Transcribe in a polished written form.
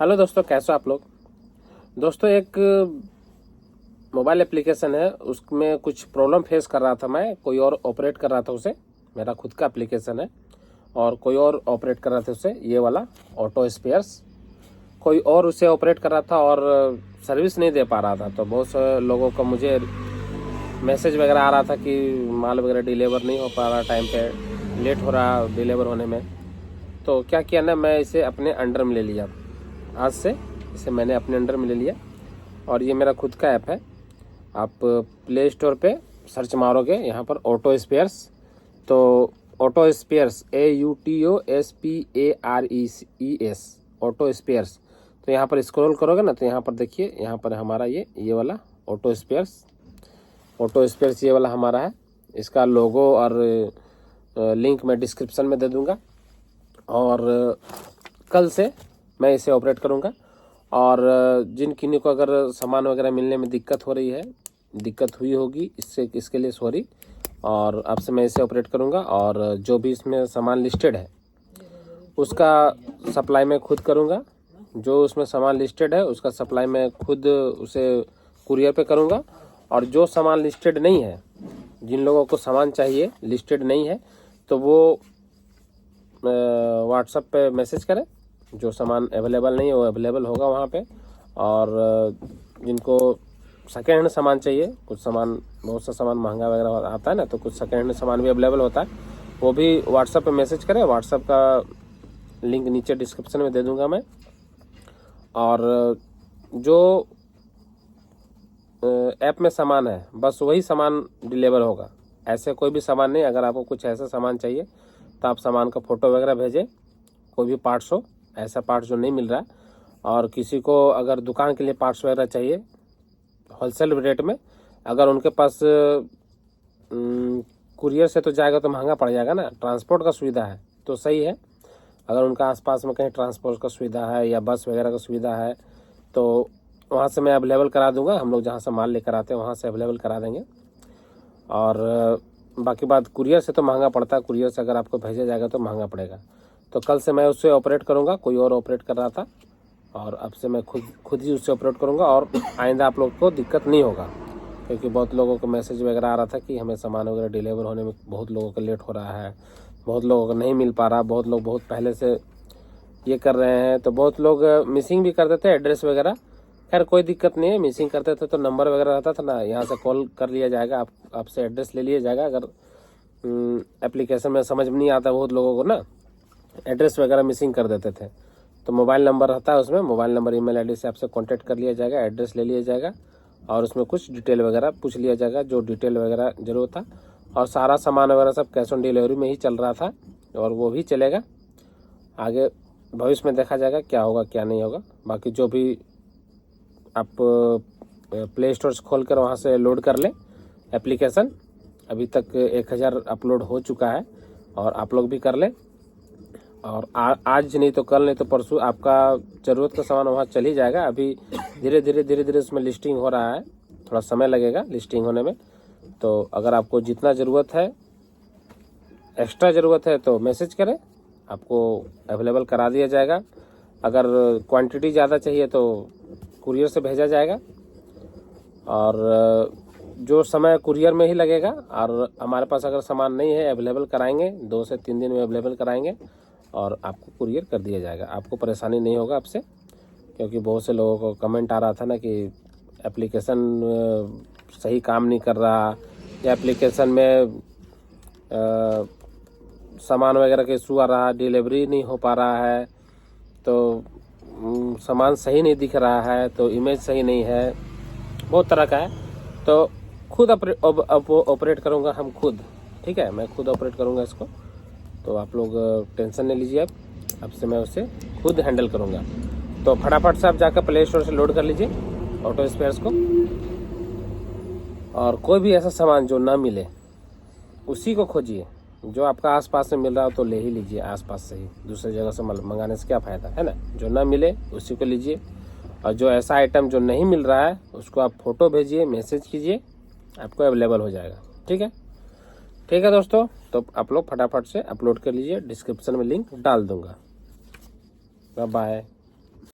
Hello दोस्तों, कैसे हो आप लोग। दोस्तों, एक मोबाइल एप्लीकेशन है, उसमें कुछ प्रॉब्लम फेस कर रहा था। मैं कोई और ऑपरेट कर रहा था उसे, मेरा खुद का एप्लीकेशन है और कोई और ऑपरेट कर रहा था उसे। ये वाला ऑटो स्पेयर्स कोई और उसे ऑपरेट कर रहा था और सर्विस नहीं दे पा रहा था। तो बहुत से लोगों का मुझे मैसेज वगैरह आ रहा था कि माल वगैरह डिलीवर नहीं हो पा रहा, टाइम पे लेट हो रहा डिलीवर होने में। तो क्या किया ना, मैं इसे अपने अंडर में ले लिया। आज से इसे मैंने अपने अंडर में ले लिया और ये मेरा खुद का ऐप है। आप प्ले स्टोर पे सर्च मारोगे यहाँ पर ऑटो स्पेयर्स, तो auto spares AUTOSPARES auto spares. तो यहाँ पर स्क्रॉल करोगे ना, तो यहाँ पर देखिए, यहाँ पर हमारा ये वाला ऑटो स्पेयर्स ये वाला हमारा है। इसका लोगो और लिंक मैं डिस्क्रिप्शन में दे दूँगा और कल से मैं इसे ऑपरेट करूँगा। और जिन किन्हीं को अगर सामान वगैरह मिलने में दिक्कत हो रही है, दिक्कत हुई होगी, इसके लिए सॉरी। और अब से मैं इसे ऑपरेट करूँगा और जो भी इसमें सामान लिस्टेड है उसका सप्लाई मैं खुद करूँगा। जो उसमें सामान लिस्टेड है उसका सप्लाई मैं खुद उसे कुरियर पे करूँगा। और जो सामान लिस्टेड नहीं है, जिन लोगों को सामान चाहिए लिस्टेड नहीं है, तो वो व्हाट्सएप पे मैसेज करें। जो सामान अवेलेबल नहीं है वो अवेलेबल होगा वहाँ पे। और जिनको सेकेंड हैंड सामान चाहिए, कुछ सामान, बहुत सा सामान महंगा वगैरह आता है ना, तो कुछ सेकेंड हैंड सामान भी अवेलेबल होता है, वो भी व्हाट्सएप पे मैसेज करें। व्हाट्सएप का लिंक नीचे डिस्क्रिप्शन में दे दूँगा मैं। और जो ऐप में सामान है बस वही सामान डिलीवर होगा, ऐसे कोई भी सामान नहीं। अगर आपको कुछ ऐसा सामान चाहिए तो आप सामान का फ़ोटो वगैरह भेजें, कोई भी पार्ट्स हो, ऐसा पार्ट्स जो नहीं मिल रहा है। और किसी को अगर दुकान के लिए पार्ट्स वगैरह चाहिए होलसेल रेट में, अगर उनके पास कुरियर से तो जाएगा तो महंगा पड़ जाएगा ना, ट्रांसपोर्ट का सुविधा है तो सही है। अगर उनका आसपास में कहीं ट्रांसपोर्ट का सुविधा है या बस वगैरह का सुविधा है तो वहाँ से मैं अवेलेबल करा दूँगा। हम लोग जहाँ से माल लेकर आते हैं वहाँ से अवेलेबल करा देंगे। और बाकी बात, कुरियर से तो महंगा पड़ता है, कुरियर से अगर आपको भेजा जाएगा तो महंगा पड़ेगा। तो कल से मैं उससे ऑपरेट करूँगा, कोई और ऑपरेट कर रहा था और अब से मैं खुद ही उससे ऑपरेट करूँगा। और आइंदा आप लोग को दिक्कत नहीं होगा, क्योंकि बहुत लोगों को मैसेज वगैरह आ रहा था कि हमें सामान वगैरह डिलीवर होने में बहुत लोगों का लेट हो रहा है, बहुत लोगों को नहीं मिल पा रहा, बहुत लोग बहुत पहले से ये कर रहे हैं। तो बहुत लोग मिसिंग भी कर देते हैं एड्रेस वगैरह। खैर कोई दिक्कत नहीं है, मिसिंग करते थे तो नंबर वगैरह रहता था ना, यहाँ से कॉल कर लिया जाएगा, आपसे एड्रेस ले लिया जाएगा। अगर एप्लीकेशन में समझ में नहीं आता बहुत लोगों को ना, एड्रेस वगैरह मिसिंग कर देते थे, तो मोबाइल नंबर रहता है उसमें, मोबाइल नंबर ईमेल आईडी से आपसे कांटेक्ट कर लिया जाएगा, एड्रेस ले लिया जाएगा और उसमें कुछ डिटेल वगैरह पूछ लिया जाएगा, जो डिटेल वगैरह जरूरत था। और सारा सामान वगैरह सब कैश ऑन डिलीवरी में ही चल रहा था और वो भी चलेगा। आगे भविष्य में देखा जाएगा क्या होगा क्या नहीं होगा। बाकी जो भी आप प्ले स्टोर से खोल कर वहाँ से लोड कर लें एप्लीकेशन। अभी तक 1000 अपलोड हो चुका है और आप लोग भी कर लें। और आज नहीं तो कल, नहीं तो परसों आपका ज़रूरत का सामान वहाँ चल ही जाएगा। अभी धीरे धीरे उसमें लिस्टिंग हो रहा है, थोड़ा समय लगेगा लिस्टिंग होने में। तो अगर आपको जितना ज़रूरत है, एक्स्ट्रा ज़रूरत है तो मैसेज करें, आपको अवेलेबल करा दिया जाएगा। अगर क्वांटिटी ज़्यादा चाहिए तो कुरियर से भेजा जाएगा। और जो समय कुरियर में ही लगेगा, और हमारे पास अगर सामान नहीं है अवेलेबल कराएंगे, 2 से 3 दिन में अवेलेबल कराएंगे और आपको कुरियर कर दिया जाएगा। आपको परेशानी नहीं होगा आपसे, क्योंकि बहुत से लोगों को कमेंट आ रहा था ना कि एप्लीकेशन सही काम नहीं कर रहा, या एप्लीकेशन में सामान वगैरह का इशू आ रहा, डिलीवरी नहीं हो पा रहा है, तो सामान सही नहीं दिख रहा है, तो इमेज सही नहीं है, बहुत तरह का है। तो खुद ऑपरेट करूँगा हम खुद, ठीक है, मैं खुद ऑपरेट करूँगा इसको। तो आप लोग टेंशन नहीं लीजिए, अब से मैं उसे खुद हैंडल करूँगा। तो फटाफट से आप जाकर प्ले स्टोर से लोड कर लीजिए ऑटो स्पेयर्स को। और कोई भी ऐसा सामान जो ना मिले उसी को खोजिए। जो आपका आसपास में मिल रहा हो तो ले ही लीजिए, आसपास से ही, दूसरी जगह से मंगाने से क्या फ़ायदा है ना। जो ना मिले उसी को लीजिए। और जो ऐसा आइटम जो नहीं मिल रहा है उसको आप फ़ोटो भेजिए, मैसेज कीजिए, आपको अवेलेबल हो जाएगा। ठीक है दोस्तों, तो आप लोग फटाफट से अपलोड कर लीजिए, डिस्क्रिप्शन में लिंक डाल दूँगा। Bye bye.